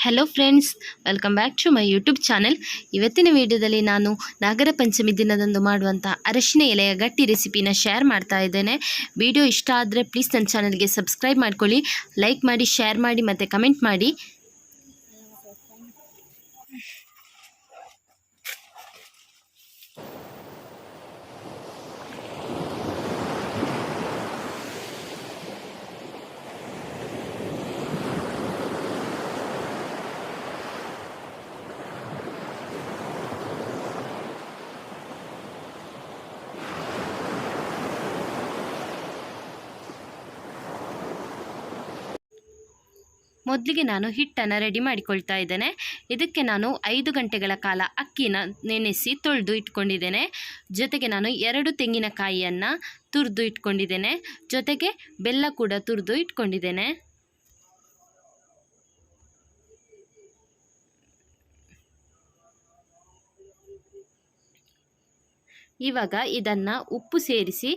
Hello friends, welcome back to my YouTube channel. ಇವತ್ತಿನ ವಿಡಿಯೋದಲ್ಲಿ ನಾನು ನಾಗರ ಪಂಚಮಿ ದಿನದಂದು ಮಾಡುವಂಥ ಅರಶಿನ ಎಲೆಯ ಗಟ್ಟಿ ರೆಸಿಪಿನ ಶೇರ್ ಮಾಡ್ತಾ ಇದ್ದೇನೆ. ವಿಡಿಯೋ ಇಷ್ಟ ಆದರೆ ಪ್ಲೀಸ್ ನನ್ನ ಚಾನಲ್ಗೆ ಸಬ್ಸ್ಕ್ರೈಬ್ ಮಾಡ್ಕೊಳ್ಳಿ, ಲೈಕ್ ಮಾಡಿ, ಶೇರ್ ಮಾಡಿ ಮತ್ತು ಕಮೆಂಟ್ ಮಾಡಿ. ಮೊದಲಿಗೆ ನಾನು ಹಿಟ್ಟನ್ನು ರೆಡಿ ಮಾಡಿಕೊಳ್ತಾ ಇದ್ದೇನೆ. ಇದಕ್ಕೆ ನಾನು 5 ಗಂಟೆಗಳ ಕಾಲ ಅಕ್ಕಿನ ನೆನೆಸಿ ತೊಳೆದು ಇಟ್ಕೊಂಡಿದ್ದೇನೆ. ಜೊತೆಗೆ ನಾನು 2 ತೆಂಗಿನಕಾಯಿಯನ್ನು ತುರಿದು ಇಟ್ಕೊಂಡಿದ್ದೇನೆ. ಜೊತೆಗೆ ಬೆಲ್ಲ ಕೂಡ ತುರಿದು ಇಟ್ಕೊಂಡಿದ್ದೇನೆ. ಇವಾಗ ಇದನ್ನು ಉಪ್ಪು ಸೇರಿಸಿ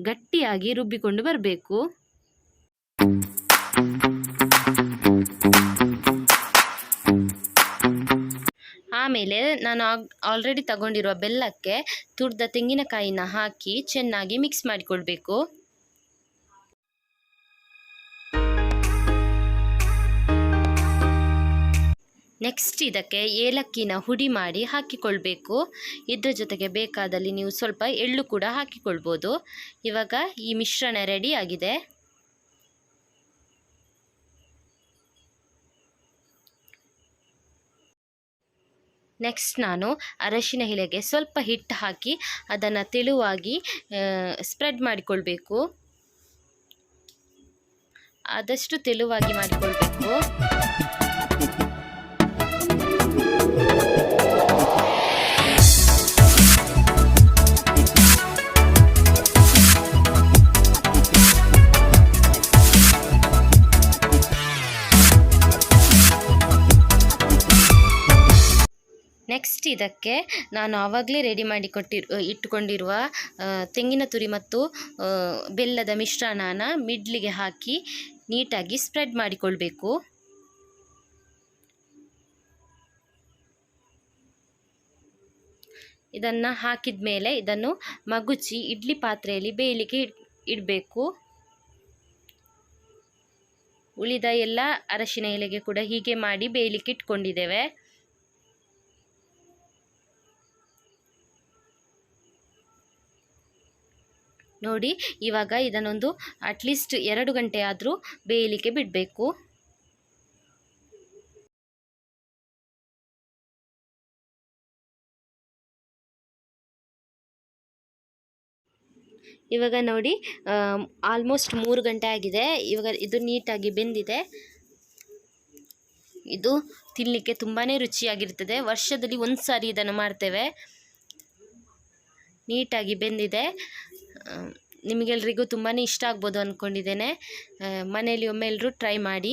ಗಟ್ಟಿಯಾಗಿ ರುಬ್ಬಿಕೊಂಡು ಬರಬೇಕು. ಆಮೇಲೆ ನಾನು ಆಲ್ರೆಡಿ ತಗೊಂಡಿರುವ ಬೆಲ್ಲಕ್ಕೆ ತುರಿದ ತೆಂಗಿನಕಾಯಿನ ಹಾಕಿ ಚೆನ್ನಾಗಿ ಮಿಕ್ಸ್ ಮಾಡಿಕೊಳ್ಬೇಕು. ನೆಕ್ಸ್ಟ್ ಇದಕ್ಕೆ ಏಲಕ್ಕಿನ ಹುಡಿ ಮಾಡಿ ಹಾಕಿಕೊಳ್ಬೇಕು. ಇದರ ಜೊತೆಗೆ ಬೇಕಾದಲ್ಲಿ ನೀವು ಸ್ವಲ್ಪ ಎಳ್ಳು ಕೂಡ ಹಾಕಿಕೊಳ್ಬೋದು. ಇವಾಗ ಈ ಮಿಶ್ರಣ ರೆಡಿ ಆಗಿದೆ. ನೆಕ್ಸ್ಟ್ ನಾನು ಅರಶಿನ ಎಲೆಗೆ ಸ್ವಲ್ಪ ಹಿಟ್ಟು ಹಾಕಿ ಅದನ್ನು ತೆಳುವಾಗಿ ಸ್ಪ್ರೆಡ್ ಮಾಡಿಕೊಳ್ಬೇಕು. ಆದಷ್ಟು ತೆಳುವಾಗಿ ಮಾಡಿಕೊಳ್ಬೇಕು. ನೆಕ್ಸ್ಟ್ ಇದಕ್ಕೆ ನಾನು ಆವಾಗಲೇ ರೆಡಿ ಮಾಡಿ ಇಟ್ಟುಕೊಂಡಿರುವ ತೆಂಗಿನ ತುರಿ ಮತ್ತು ಬೆಲ್ಲದ ಮಿಶ್ರಣನ ಮಿಡ್ಲಿಗೆ ಹಾಕಿ ನೀಟಾಗಿ ಸ್ಪ್ರೆಡ್ ಮಾಡಿಕೊಳ್ಬೇಕು. ಇದನ್ನು ಹಾಕಿದ ಮೇಲೆ ಇದನ್ನು ಮಗುಚಿ ಇಡ್ಲಿ ಪಾತ್ರೆಯಲ್ಲಿ ಬೇಯಲಿಕ್ಕೆ ಇಡಬೇಕು. ಉಳಿದ ಎಲ್ಲ ಅರಶಿನ ಎಲೆಗೆ ಕೂಡ ಹೀಗೆ ಮಾಡಿ ಬೇಯಲಿಕ್ಕೆ ಇಟ್ಕೊಂಡಿದ್ದೇವೆ. ನೋಡಿ, ಇವಾಗ ಇದನ್ನೊಂದು ಅಟ್ಲೀಸ್ಟ್ 2 ಗಂಟೆ ಆದರೂ ಬೇಯಲಿಕ್ಕೆ ಬಿಡಬೇಕು. ಇವಾಗ ನೋಡಿ, ಆಲ್ಮೋಸ್ಟ್ 3 ಗಂಟೆ ಆಗಿದೆ. ಇವಾಗ ಇದು ನೀಟಾಗಿ ಬೆಂದಿದೆ. ಇದು ತಿನ್ನಲಿಕ್ಕೆ ತುಂಬಾ ರುಚಿಯಾಗಿರ್ತದೆ. ವರ್ಷದಲ್ಲಿ ಒಂದು ಸಾರಿ ಇದನ್ನು ಮಾಡ್ತೇವೆ. ನೀಟಾಗಿ ಬೆಂದಿದೆ. ನಿಮಗೆಲ್ರಿಗೂ ತುಂಬಾ ಇಷ್ಟ ಆಗ್ಬೋದು ಅಂದ್ಕೊಂಡಿದ್ದೇನೆ. ಮನೆಯಲ್ಲಿ ಒಮ್ಮೆ ಎಲ್ಲರೂ ಟ್ರೈ ಮಾಡಿ.